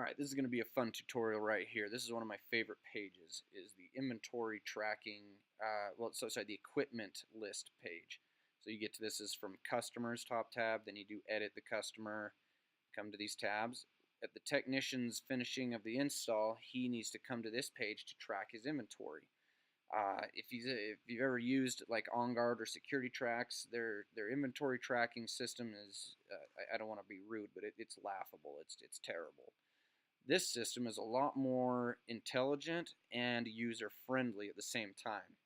Alright, this is going to be a fun tutorial right here. This is one of my favorite pages, is the inventory tracking, the equipment list page. So you get to this is from customers, top tab, then you do edit the customer, come to these tabs. At the technician's finishing of the install, he needs to come to this page to track his inventory. If you've ever used like OnGuard or Security Tracks, their inventory tracking system is I don't want to be rude, but it's laughable. It's terrible. This system is a lot more intelligent and user-friendly at the same time.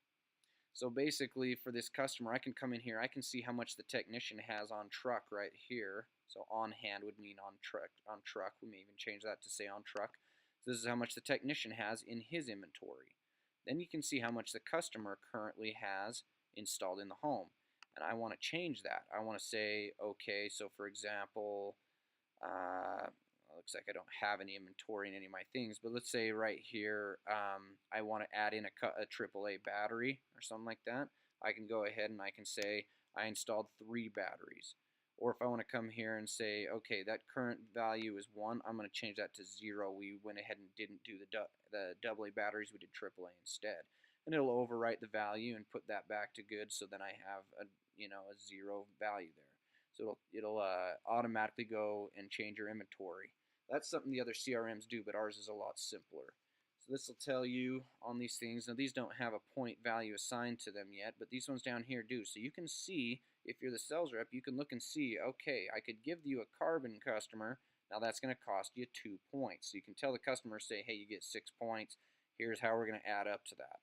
So basically, for this customer, I can come in here, I can see how much the technician has on truck right here. So on hand would mean on truck. On truck, we may even change that to say on truck. So this is how much the technician has in his inventory. Then you can see how much the customer currently has installed in the home. And I want to change that. I want to say, okay, so for example, looks like I don't have any inventory in any of my things, but let's say right here I want to add in a AAA battery or something like that. I can go ahead and I can say I installed 3 batteries. Or if I want to come here and say, okay, that current value is 1, I'm going to change that to 0. We went ahead and didn't do the AA batteries, we did AAA instead. And it'll overwrite the value and put that back to good, so then I have a 0 value there. So it'll automatically go and change your inventory. That's something the other CRMs do, but ours is a lot simpler. So this will tell you on these things. Now these don't have a point value assigned to them yet, but these ones down here do. So you can see, if you're the sales rep, you can look and see, okay, I could give you a carbon customer. Now that's going to cost you 2 points. So you can tell the customer, say, hey, you get 6 points. Here's how we're going to add up to that.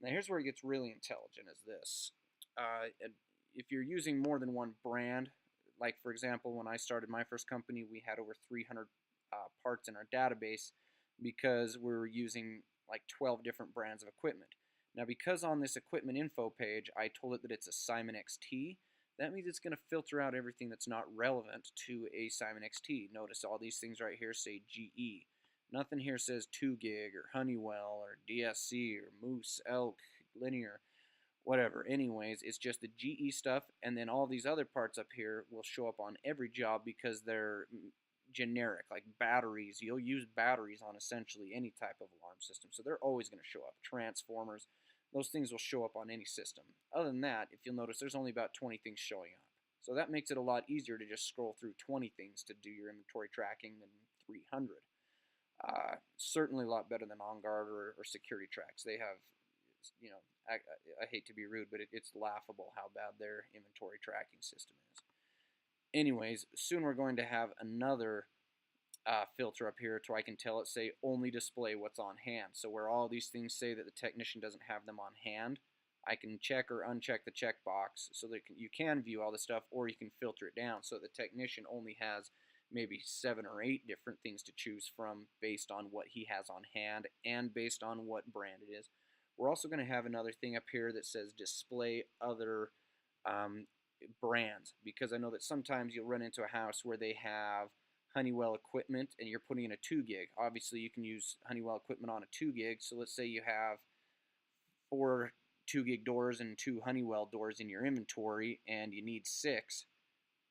Now here's where it gets really intelligent, is this. If you're using more than one brand, like for example, when I started my first company, we had over 300 parts in our database because we're using like 12 different brands of equipment. Now because on this equipment info page I told it that it's a Simon XT, that means it's going to filter out everything that's not relevant to a Simon XT. Notice all these things right here say GE. Nothing here says 2 gig or Honeywell or DSC or Moose, Elk, Linear, whatever. Anyways, it's just the GE stuff, and then all these other parts up here will show up on every job because they're generic, like batteries. You'll use batteries on essentially any type of alarm system, so they're always going to show up. Transformers, those things will show up on any system. Other than that, if you'll notice, there's only about 20 things showing up. So that makes it a lot easier to just scroll through 20 things to do your inventory tracking than 300. Certainly a lot better than OnGuard or Security Tracks. They have, I hate to be rude, but it's laughable how bad their inventory tracking system is. Anyways, soon we're going to have another filter up here so I can tell it, say, only display what's on hand. So where all these things say that the technician doesn't have them on hand, I can check or uncheck the checkbox so that you can view all the stuff, or you can filter it down so the technician only has maybe 7 or 8 different things to choose from based on what he has on hand and based on what brand it is. We're also going to have another thing up here that says display other brands, because I know that sometimes you'll run into a house where they have Honeywell equipment and you're putting in a 2 gig. Obviously you can use Honeywell equipment on a 2 gig, so let's say you have 4 2 gig doors and 2 Honeywell doors in your inventory and you need 6,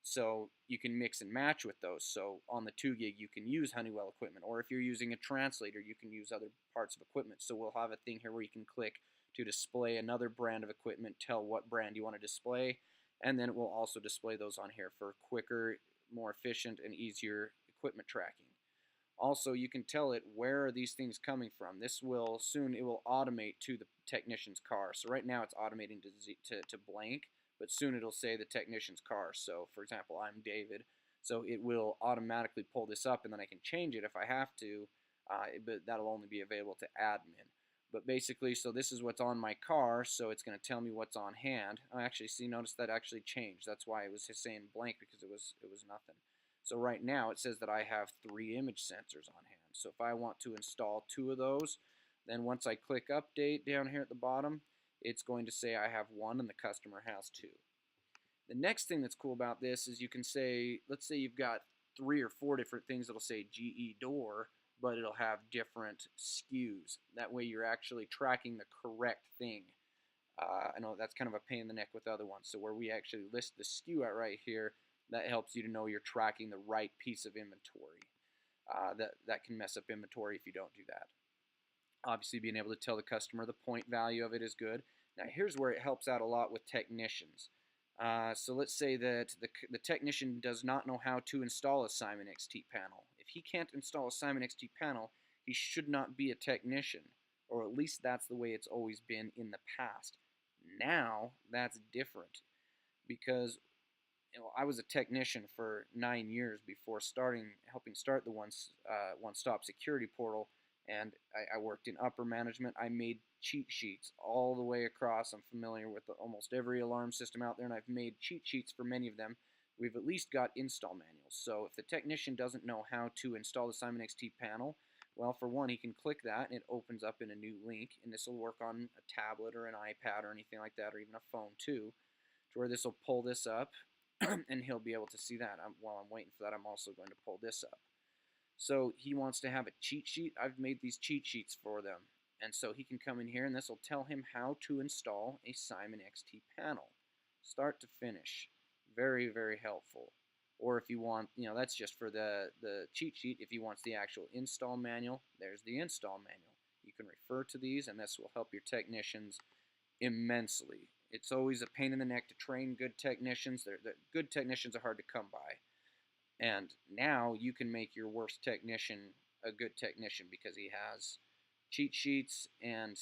so you can mix and match with those. So on the 2 gig you can use Honeywell equipment, or if you're using a translator you can use other parts of equipment. So we'll have a thing here where you can click to display another brand of equipment, tell what brand you want to display, and then it will also display those on here for quicker, more efficient, and easier equipment tracking. Also, you can tell it where are these things coming from. This will soon, it will automate to the technician's car. So right now it's automating to blank, but soon it'll say the technician's car. So for example, I'm David, so it will automatically pull this up, and then I can change it if I have to, but that'll only be available to admin. But basically, so this is what's on my car, so it's going to tell me what's on hand. I actually see, notice that actually changed. That's why it was just saying blank, because it was nothing. So right now it says that I have 3 image sensors on hand. So if I want to install 2 of those, then once I click update down here at the bottom, it's going to say I have 1 and the customer has 2. The next thing that's cool about this is you can say, let's say you've got 3 or 4 different things that'll say GE door, but it'll have different SKUs. That way you're actually tracking the correct thing. I know that's kind of a pain in the neck with other ones. So where we actually list the SKU out right here, that helps you to know you're tracking the right piece of inventory. that can mess up inventory if you don't do that. Obviously, being able to tell the customer the point value of it is good. Now, here's where it helps out a lot with technicians. So let's say that the technician does not know how to install a Simon XT panel. If he can't install a Simon XT panel, he should not be a technician, or at least that's the way it's always been in the past. Now, that's different because I was a technician for 9 years before helping start the One-Stop Security Portal, and I worked in upper management. I made cheat sheets all the way across. I'm familiar with almost every alarm system out there, and I've made cheat sheets for many of them. We've at least got install manuals. So if the technician doesn't know how to install the Simon XT panel, well, for one, he can click that, and it opens up in a new link, and this will work on a tablet or an iPad or anything like that, or even a phone too, to where this will pull this up, and he'll be able to see that. While I'm waiting for that, I'm also going to pull this up. So he wants to have a cheat sheet. I've made these cheat sheets for them. And so he can come in here, and this will tell him how to install a Simon XT panel, start to finish. Very, very helpful. Or if you want, that's just for the cheat sheet. If he wants the actual install manual, there's the install manual. You can refer to these, and this will help your technicians immensely. It's always a pain in the neck to train good technicians. Good technicians are hard to come by. And now you can make your worst technician a good technician because he has cheat sheets and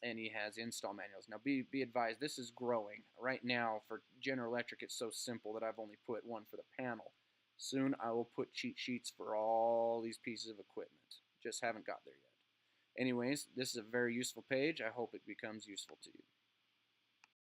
he has install manuals. Now be advised, this is growing. Right now for General Electric it's so simple that I've only put one for the panel. Soon I will put cheat sheets for all these pieces of equipment. Just haven't got there yet. Anyways, this is a very useful page. I hope it becomes useful to you.